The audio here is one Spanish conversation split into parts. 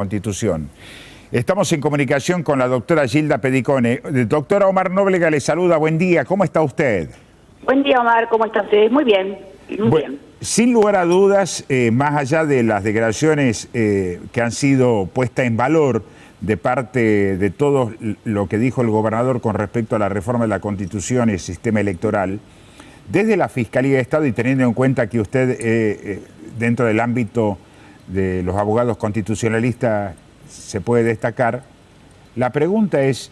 Constitución. Estamos en comunicación con la doctora Gilda Pedicone. Doctora, Omar Nóbrega le saluda. Buen día, ¿cómo está usted? Buen día, Omar, ¿cómo está usted? Muy bien, muy bien. Sin lugar a dudas, más allá de las declaraciones que han sido puestas en valor de parte de todo lo que dijo el gobernador con respecto a la reforma de la Constitución y el sistema electoral, desde la Fiscalía de Estado y teniendo en cuenta que usted dentro del ámbito de los abogados constitucionalistas se puede destacar, la pregunta es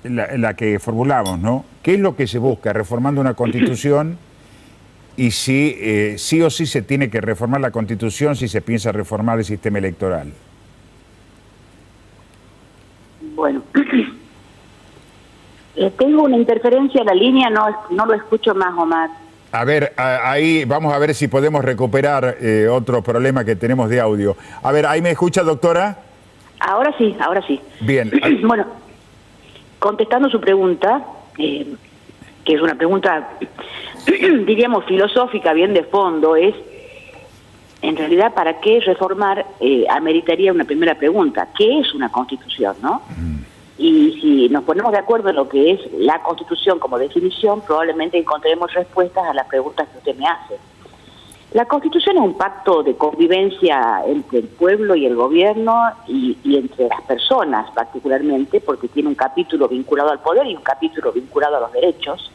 la que formulamos, ¿no? ¿Qué es lo que se busca reformando una Constitución y si sí o sí se tiene que reformar la Constitución si se piensa reformar el sistema electoral? Bueno, tengo una interferencia en la línea, no lo escucho más, Omar. A ver, ahí vamos a ver si podemos recuperar otro problema que tenemos de audio. A ver, ¿ahí me escucha, doctora? Ahora sí, ahora sí. Bien. Bueno, contestando su pregunta, que es una pregunta, diríamos, filosófica, bien de fondo, es, en realidad, ¿para qué reformar? Ameritaría una primera pregunta. ¿Qué es una Constitución, no? Y si nos ponemos de acuerdo en lo que es la Constitución como definición, probablemente encontremos respuestas a las preguntas que usted me hace. La Constitución es un pacto de convivencia entre el pueblo y el gobierno y entre las personas particularmente, porque tiene un capítulo vinculado al poder y un capítulo vinculado a los derechos.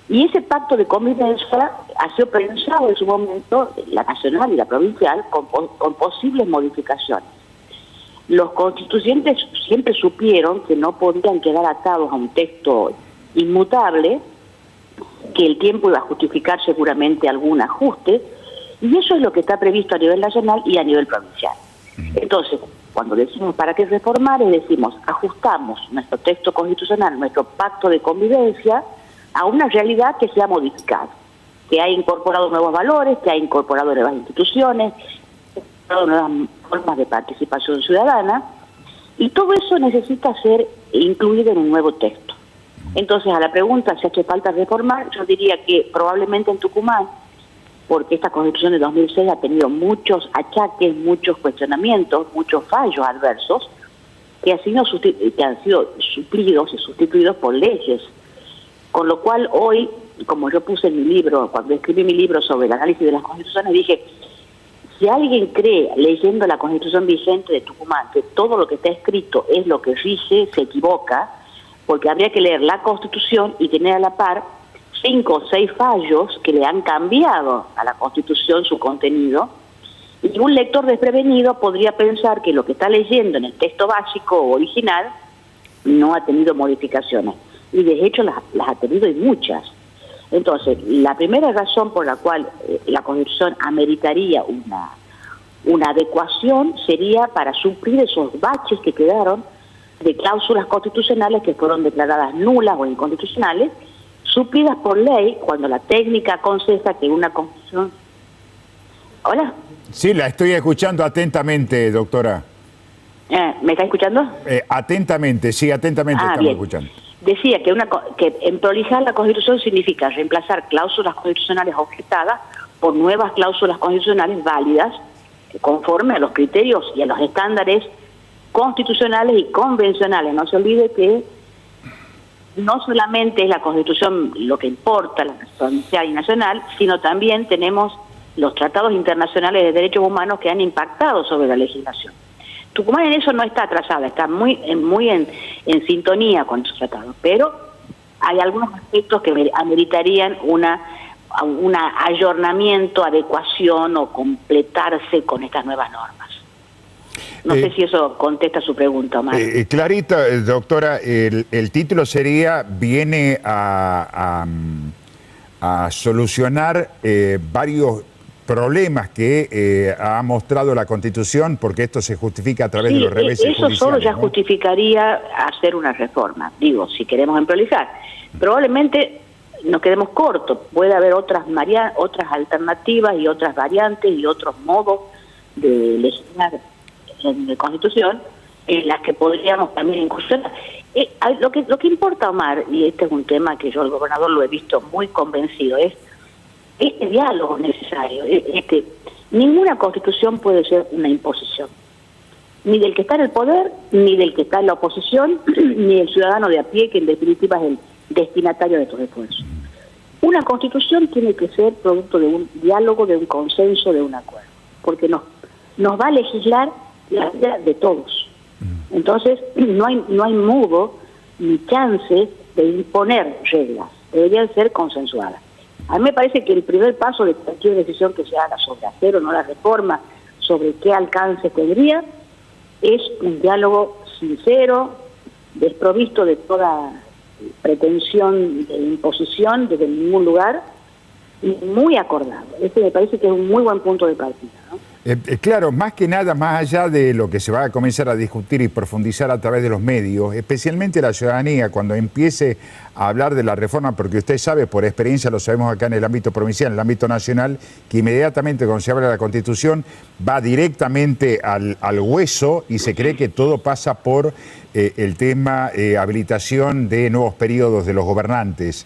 Y ese pacto de convivencia ha sido pensado en su momento, la nacional y la provincial, con posibles modificaciones. Los constituyentes siempre supieron que no podían quedar atados a un texto inmutable, que el tiempo iba a justificar seguramente algún ajuste, y eso es lo que está previsto a nivel nacional y a nivel provincial. Entonces, cuando decimos para qué reformar, decimos ajustamos nuestro texto constitucional, nuestro pacto de convivencia, a una realidad que se ha modificado, que ha incorporado nuevos valores, que ha incorporado nuevas instituciones, nuevas formas de participación ciudadana, y todo eso necesita ser incluido en un nuevo texto. Entonces, a la pregunta si hace falta reformar, yo diría que probablemente en Tucumán, porque esta Constitución de 2006 ha tenido muchos achaques, muchos cuestionamientos, muchos fallos adversos, que han sido suplidos y sustituidos por leyes. Con lo cual hoy, como yo puse en mi libro, cuando escribí mi libro sobre el análisis de las constituciones, dije, si alguien cree, leyendo la Constitución vigente de Tucumán, que todo lo que está escrito es lo que rige, se equivoca, porque habría que leer la Constitución y tener a la par 5 o 6 fallos que le han cambiado a la Constitución su contenido, y un lector desprevenido podría pensar que lo que está leyendo en el texto básico o original no ha tenido modificaciones, y de hecho las ha tenido y muchas. Entonces, la primera razón por la cual la Constitución ameritaría una adecuación sería para suplir esos baches que quedaron de cláusulas constitucionales que fueron declaradas nulas o inconstitucionales, suplidas por ley cuando la técnica aconseja que una Constitución... ¿Hola? Sí, la estoy escuchando atentamente, doctora. ¿Me está escuchando? Atentamente, sí, atentamente estamos bien. escuchando. Decía que prolijar la Constitución significa reemplazar cláusulas constitucionales objetadas por nuevas cláusulas constitucionales válidas conforme a los criterios y a los estándares constitucionales y convencionales. No se olvide que no solamente es la Constitución lo que importa, la provincial y nacional, sino también tenemos los tratados internacionales de derechos humanos que han impactado sobre la legislación. Tucumán en eso no está atrasada, está muy en sintonía con esos tratados, pero hay algunos aspectos que ameritarían un ayornamiento, adecuación o completarse con estas nuevas normas. No sé si eso contesta su pregunta, Omar. Clarita, doctora, el título sería, viene a solucionar varios problemas que ha mostrado la Constitución, porque esto se justifica a través de los reveses judiciales. Eso solo ya ¿no? justificaría hacer una reforma, digo, si queremos emprolijar. Probablemente nos quedemos cortos, puede haber otras alternativas y otras variantes y otros modos de legislar en la Constitución en las que podríamos también incursionar. Lo que importa, Omar, y este es un tema que yo al gobernador lo he visto muy convencido, es este diálogo necesario. Ninguna Constitución puede ser una imposición. ni del que está en el poder, ni del que está en la oposición, ni del ciudadano de a pie, que en definitiva es el destinatario de estos esfuerzos. Una constitución tiene que ser producto de un diálogo, de un consenso, de un acuerdo, porque nos va a legislar la vida de todos. Entonces, no hay modo ni chance de imponer reglas, deberían ser consensuadas. A mí me parece que el primer paso de cualquier decisión que se haga sobre hacer o no la reforma, sobre qué alcance tendría, es un diálogo sincero, desprovisto de toda pretensión de imposición desde ningún lugar, y muy acordado. Este me parece que es un muy buen punto de partida, ¿no? Claro, más que nada, más allá de lo que se va a comenzar a discutir y profundizar a través de los medios, especialmente la ciudadanía, cuando empiece a hablar de la reforma, porque usted sabe, por experiencia, lo sabemos acá en el ámbito provincial, en el ámbito nacional, que inmediatamente cuando se habla de la Constitución va directamente al hueso y se cree que todo pasa por el tema habilitación de nuevos periodos de los gobernantes.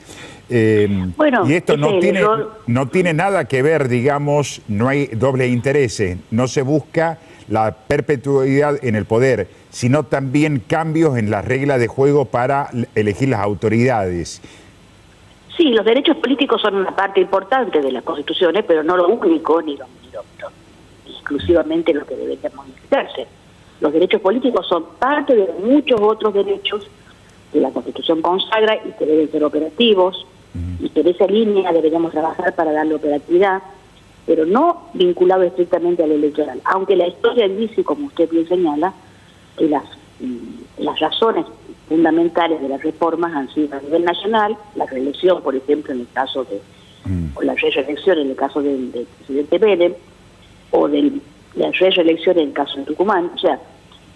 Bueno, y esto no tiene nada que ver, digamos, no hay doble intereses, no se busca la perpetuidad en el poder, sino también cambios en las reglas de juego para elegir las autoridades. Sí, los derechos políticos son una parte importante de las constituciones, pero no lo único, ni exclusivamente lo que debería modificarse. Los derechos políticos son parte de muchos otros derechos que la Constitución consagra y que deben ser operativos, y que en esa línea deberíamos trabajar para darle operatividad, pero no vinculado estrictamente al electoral. Aunque la historia dice, como usted bien señala, que las razones fundamentales de las reformas han sido a nivel nacional, la reelección, por ejemplo, en el caso de, o la reelección en el caso del presidente Menem, o de la reelección en el caso de Tucumán. O sea,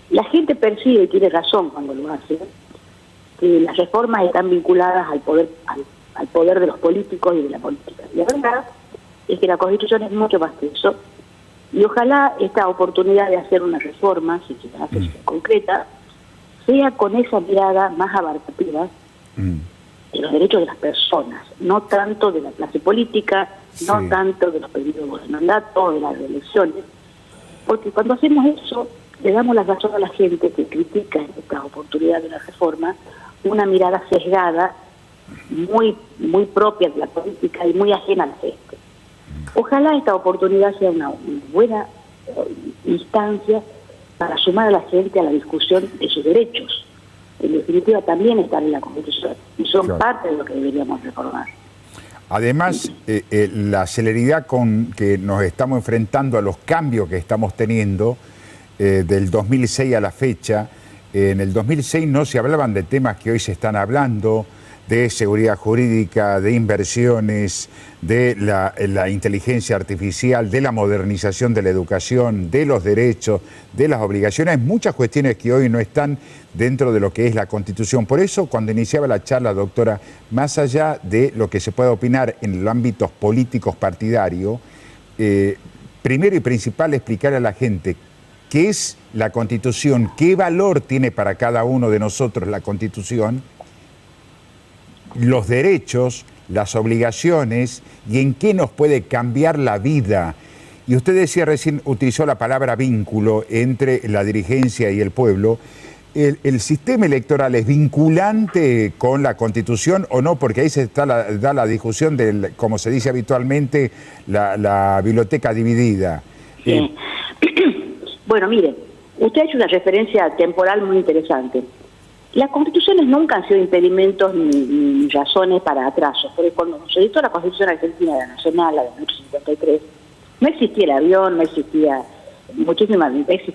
la gente percibe, y tiene razón cuando lo hace, que las reformas están vinculadas al poder de los políticos y de la política. Y la verdad es que la Constitución es mucho más que eso, y ojalá esta oportunidad de hacer una reforma, si se hace concreta, sea con esa mirada más abarcativa de los derechos de las personas, no tanto de la clase política, no tanto de los periodos de mandato, de las reelecciones, porque cuando hacemos eso, le damos la razón a la gente que critica esta oportunidad de la reforma, una mirada sesgada, muy propia de la política y muy ajena a la gente. Ojalá esta oportunidad sea una buena instancia para sumar a la gente a la discusión de sus derechos. En definitiva, también están en la Constitución y son parte de lo que deberíamos reformar. Además, la celeridad con que nos estamos enfrentando a los cambios que estamos teniendo del 2006 a la fecha, en el 2006 no se hablaban de temas que hoy se están hablando, de seguridad jurídica, de inversiones, de la inteligencia artificial, de la modernización de la educación, de los derechos, de las obligaciones. Hay muchas cuestiones que hoy no están dentro de lo que es la Constitución. Por eso, cuando iniciaba la charla, doctora, más allá de lo que se puede opinar en los ámbitos políticos partidarios, primero y principal explicar a la gente qué es la Constitución, qué valor tiene para cada uno de nosotros la Constitución, los derechos, las obligaciones y en qué nos puede cambiar la vida. Y usted decía recién, utilizó la palabra vínculo entre la dirigencia y el pueblo. ¿El sistema electoral es vinculante con la Constitución o no? Porque ahí se da la discusión de, como se dice habitualmente, la biblioteca dividida. Sí. Bueno, mire, usted ha hecho una referencia temporal muy interesante. Las constituciones nunca han sido impedimentos ni razones para atrasos, porque cuando se dictó la Constitución Argentina, la Nacional, la de 1953, no existía el avión, no existía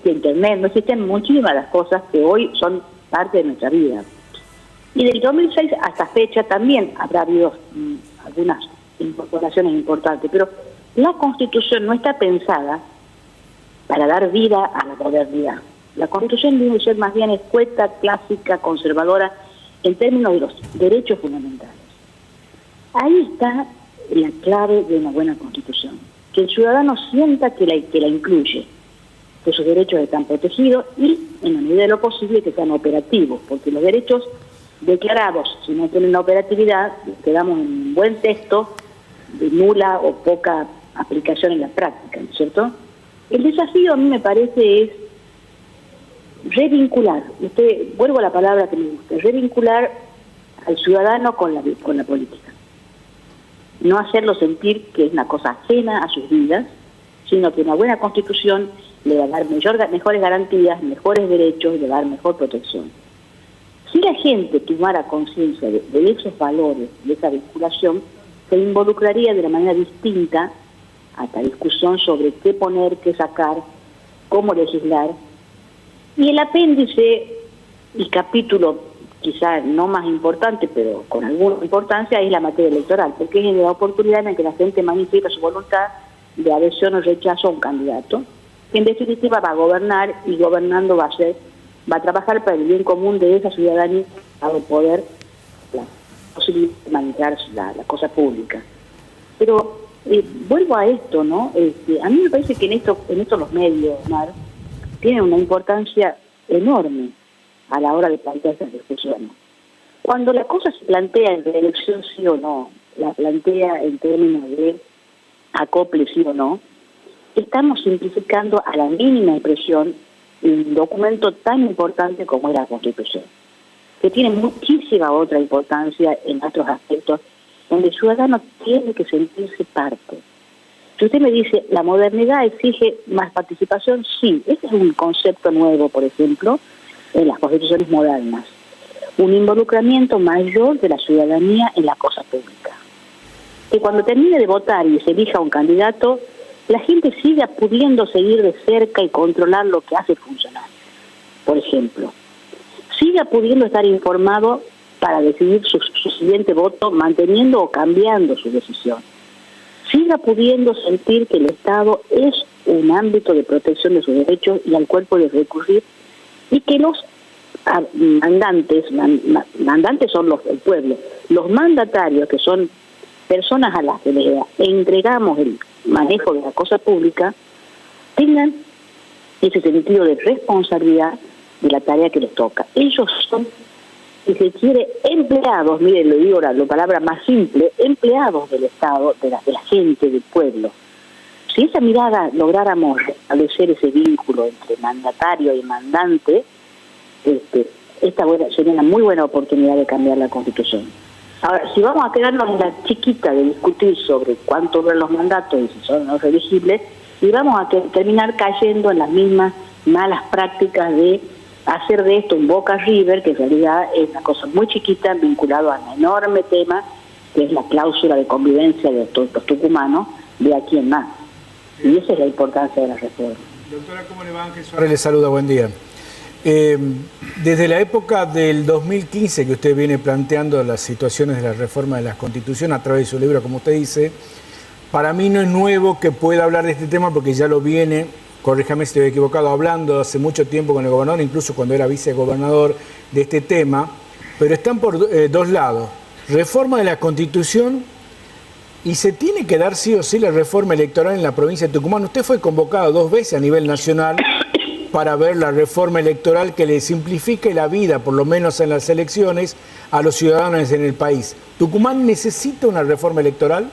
Internet, no existían muchísimas de las cosas que hoy son parte de nuestra vida. Y del 2006 hasta fecha también habrá habido algunas incorporaciones importantes, pero la Constitución no está pensada para dar vida a la modernidad. La Constitución debe ser más bien escueta, clásica, conservadora, en términos de los derechos fundamentales. Ahí está la clave de una buena Constitución. Que el ciudadano sienta que la incluye, que sus derechos están protegidos y, en la medida de lo posible, que sean operativos, porque los derechos declarados, si no tienen una operatividad, quedamos en un buen texto de nula o poca aplicación en la práctica, ¿no es cierto? El desafío, a mí me parece, es revincular, vuelvo a la palabra que me gusta, revincular al ciudadano con la política. No hacerlo sentir que es una cosa ajena a sus vidas, sino que una buena constitución le va a dar mejores garantías, mejores derechos y le va a dar mejor protección. Si la gente tomara conciencia de esos valores, de esa vinculación, se involucraría de una manera distinta a esta discusión sobre qué poner, qué sacar, cómo legislar. Y el apéndice y capítulo, quizá no más importante, pero con alguna importancia, es la materia electoral, porque es la oportunidad en la que la gente manifiesta su voluntad de adhesión o rechazo a un candidato, que en definitiva va a gobernar, y gobernando va a trabajar para el bien común de esa ciudadanía, para poder la posibilidad de manejar la cosa pública. Pero vuelvo a esto, ¿no? A mí me parece que en esto los medios, Omar, tienen una importancia enorme a la hora de plantear esas discusiones. Cuando la cosa se plantea en reelección sí o no, la plantea en términos de acople sí o no, estamos simplificando a la mínima expresión un documento tan importante como es la Constitución, que tiene muchísima otra importancia en otros aspectos, donde el ciudadano tiene que sentirse parte. Si usted me dice, ¿la modernidad exige más participación? Sí, ese es un concepto nuevo, por ejemplo, en las constituciones modernas. Un involucramiento mayor de la ciudadanía en la cosa pública. Que cuando termine de votar y se elija un candidato, la gente siga pudiendo seguir de cerca y controlar lo que hace funcionar. Por ejemplo, siga pudiendo estar informado para decidir su siguiente voto, manteniendo o cambiando su decisión. Siga pudiendo sentir que el Estado es un ámbito de protección de sus derechos y al cual puede recurrir, y que los mandantes son el pueblo, los mandatarios, que son personas a las que les entregamos el manejo de la cosa pública, tengan ese sentido de responsabilidad de la tarea que les toca. Ellos son, si se quiere, empleados, miren, le digo la palabra más simple, empleados del Estado, de la gente, del pueblo. Si esa mirada lográramos establecer ese vínculo entre mandatario y mandante, esta sería una muy buena oportunidad de cambiar la Constitución. Ahora, si vamos a quedarnos en la chiquita de discutir sobre cuánto duran los mandatos y si son o no elegibles, y vamos a terminar cayendo en las mismas malas prácticas de hacer de esto un Boca River, que en realidad es una cosa muy chiquita vinculado a un enorme tema, que es la cláusula de convivencia de los tucumanos de aquí en más. Y esa es la importancia de la reforma. Doctora, ¿cómo le va? Ángel Suárez le saluda, buen día. Desde la época del 2015 que usted viene planteando las situaciones de la reforma de la Constitución a través de su libro, como usted dice, para mí no es nuevo que pueda hablar de este tema porque ya lo viene, corríjame si estoy equivocado, hablando hace mucho tiempo con el gobernador, incluso cuando era vicegobernador, de este tema, pero están por dos lados. Reforma de la Constitución, y se tiene que dar sí o sí la reforma electoral en la provincia de Tucumán. Usted fue convocado 2 veces a nivel nacional para ver la reforma electoral que le simplifique la vida, por lo menos en las elecciones, a los ciudadanos en el país. ¿Tucumán necesita una reforma electoral?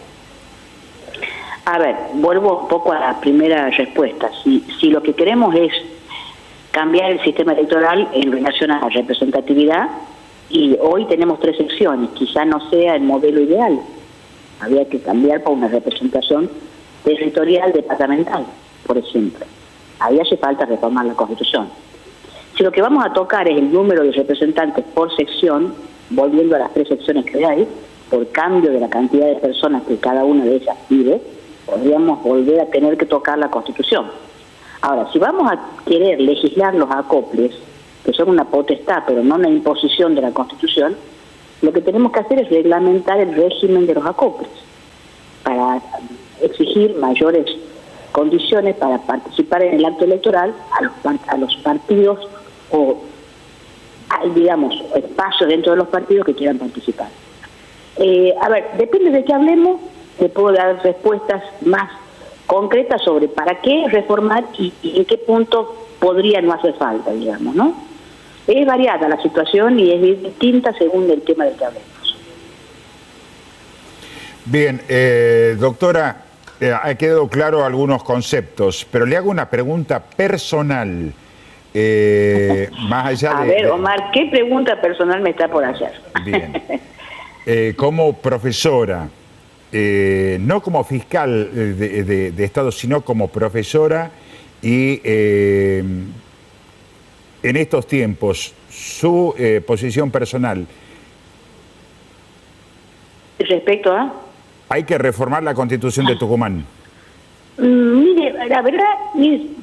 A ver, vuelvo un poco a la primera respuesta. Si lo que queremos es cambiar el sistema electoral en relación a la representatividad, y hoy tenemos 3 secciones, quizá no sea el modelo ideal. Había que cambiar por una representación territorial departamental, por ejemplo. Ahí hace falta reformar la Constitución. Si lo que vamos a tocar es el número de representantes por sección, volviendo a las 3 secciones que hay, por cambio de la cantidad de personas que cada una de ellas vive, podríamos volver a tener que tocar la Constitución. Ahora, si vamos a querer legislar los acoples, que son una potestad, pero no una imposición de la Constitución, lo que tenemos que hacer es reglamentar el régimen de los acoples, para exigir mayores condiciones para participar en el acto electoral a los partidos o, digamos, espacios dentro de los partidos que quieran participar. A ver, depende de qué hablemos, te puedo dar respuestas más concretas sobre para qué reformar y en qué punto podría no hacer falta, digamos, ¿no? Es variada la situación y es distinta según el tema del que hablemos. Bien, doctora, ha quedado claro algunos conceptos, pero le hago una pregunta personal. más allá A ver, Omar, ¿qué pregunta personal me está por hacer? Bien. Como profesora, no como fiscal de Estado, sino como profesora y en estos tiempos, su posición personal. Respecto a... Hay que reformar la Constitución de Tucumán. Mire, la verdad,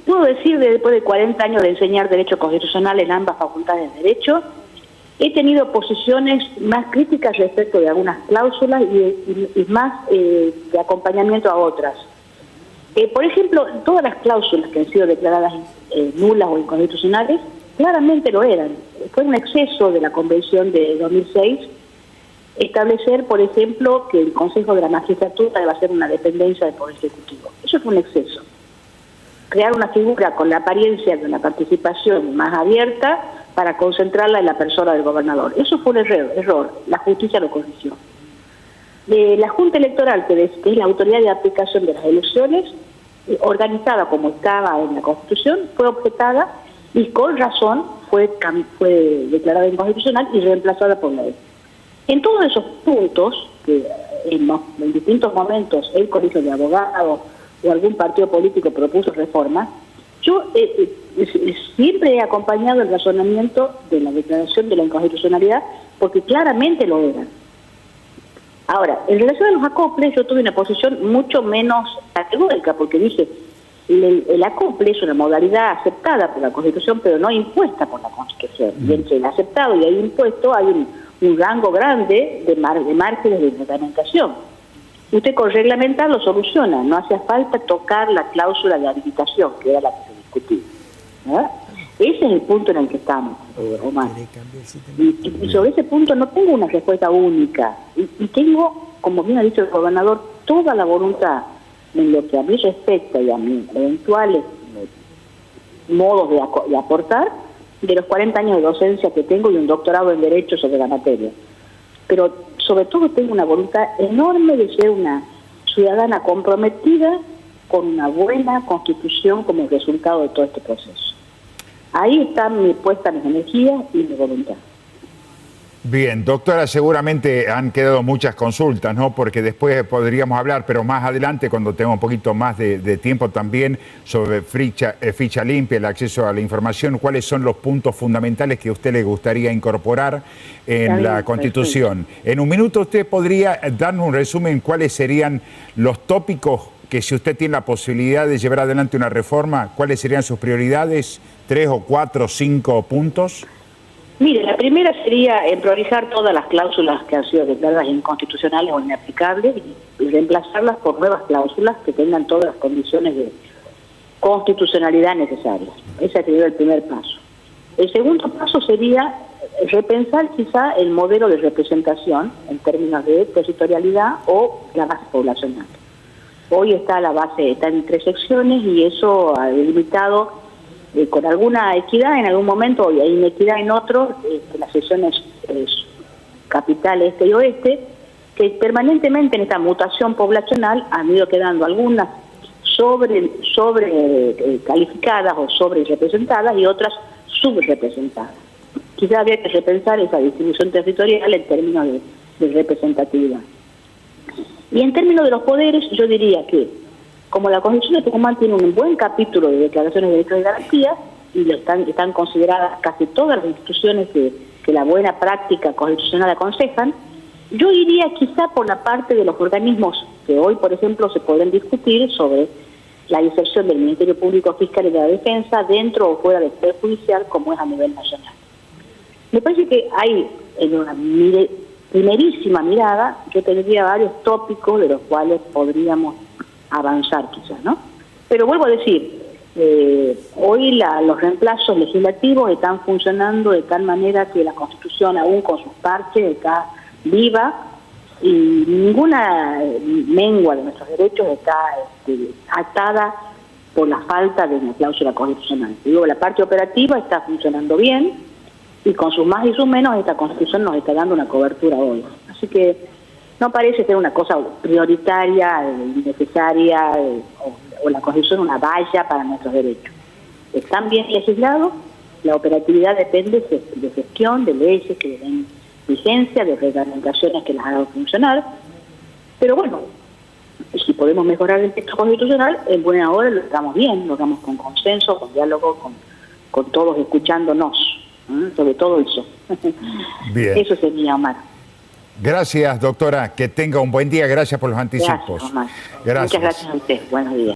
puedo decir que después de 40 años de enseñar Derecho Constitucional en ambas facultades de Derecho, he tenido posiciones más críticas respecto de algunas cláusulas y más de acompañamiento a otras. Por ejemplo, todas las cláusulas que han sido declaradas nulas o inconstitucionales, claramente lo eran. Fue un exceso de la Convención de 2006 establecer, por ejemplo, que el Consejo de la Magistratura deba ser una dependencia del Poder Ejecutivo. Eso fue un exceso. Crear una figura con la apariencia de una participación más abierta para concentrarla en la persona del gobernador. Eso fue un error. La justicia lo corrigió. La Junta Electoral, que es la autoridad de aplicación de las elecciones, organizada como estaba en la Constitución, fue objetada y con razón fue declarada inconstitucional y reemplazada por ley. En todos esos puntos, que en distintos momentos el Colegio de Abogados o algún partido político propuso reformas, yo siempre he acompañado el razonamiento de la declaración de la inconstitucionalidad porque claramente lo era. Ahora, en relación a los acoples, yo tuve una posición mucho menos categórica porque dije, el acople es una modalidad aceptada por la Constitución, pero no impuesta por la Constitución. Y entre el aceptado y el impuesto hay un rango grande de márgenes de reglamentación. Usted con reglamentar lo soluciona, no hacía falta tocar la cláusula de habilitación, que era la que se discutía. ¿Verdad? Ese es el punto en el que estamos, Omar. Y sobre ese punto no tengo una respuesta única. Y tengo, como bien ha dicho el gobernador, toda la voluntad en lo que a mí respecta y a mis eventuales modos de aportar, de los 40 años de docencia que tengo y un doctorado en Derecho sobre la materia. Pero sobre todo tengo una voluntad enorme de ser una ciudadana comprometida con una buena constitución como resultado de todo este proceso. Ahí está puesta mis energías y mi voluntad. Bien, doctora, seguramente han quedado muchas consultas, ¿no? Porque después podríamos hablar, pero más adelante, cuando tenga un poquito más de tiempo también, sobre ficha limpia, el acceso a la información, ¿cuáles son los puntos fundamentales que a usted le gustaría incorporar en la Constitución? Perfecto. En un minuto, ¿usted podría darnos un resumen cuáles serían los tópicos que, si usted tiene la posibilidad de llevar adelante una reforma, cuáles serían sus prioridades? 3 o 4 o 5 puntos. Mire, la primera sería priorizar todas las cláusulas que han sido declaradas inconstitucionales o inaplicables y reemplazarlas por nuevas cláusulas que tengan todas las condiciones de constitucionalidad necesarias. Ese sería el primer paso. El segundo paso sería repensar quizá el modelo de representación en términos de territorialidad o la base poblacional. Hoy está la base, está en 3 secciones y eso ha delimitado con alguna equidad en algún momento y hay inequidad en otro, las secciones capital, este y oeste, que permanentemente en esta mutación poblacional han ido quedando algunas sobre calificadas o sobre representadas y otras subrepresentadas. Quizá habría que repensar esa distribución territorial en términos de representatividad. Y en términos de los poderes, yo diría que como la Constitución de Tucumán tiene un buen capítulo de declaraciones de derechos y garantías, y están consideradas casi todas las instituciones que la buena práctica constitucional aconsejan, yo iría quizá por la parte de los organismos que hoy, por ejemplo, se pueden discutir sobre la inserción del Ministerio Público Fiscal y de la Defensa dentro o fuera del Poder Judicial, como es a nivel nacional. Me parece que hay, en una primerísima mirada, yo tendría varios tópicos de los cuales podríamos avanzar quizás, ¿no? Pero vuelvo a decir, hoy los reemplazos legislativos están funcionando de tal manera que la Constitución, aún con sus parches, está viva y ninguna mengua de nuestros derechos está atada por la falta de una cláusula constitucional. Digo, la parte operativa está funcionando bien y con sus más y sus menos esta Constitución nos está dando una cobertura hoy. Así que no parece ser una cosa prioritaria, innecesaria, o la Constitución una valla para nuestros derechos. Están bien legislados la operatividad depende de gestión, de leyes que den vigencia, de reglamentaciones que las hagan funcionar. Pero bueno, si podemos mejorar el texto constitucional, en buena hora lo hagamos bien, lo hagamos con consenso, con diálogo, con todos escuchándonos, sobre todo eso. Bien. Eso sería, Omar. Gracias, doctora. Que tenga un buen día. Gracias por los anticipos. Gracias, Omar. Gracias. Muchas gracias a usted. Buenos días.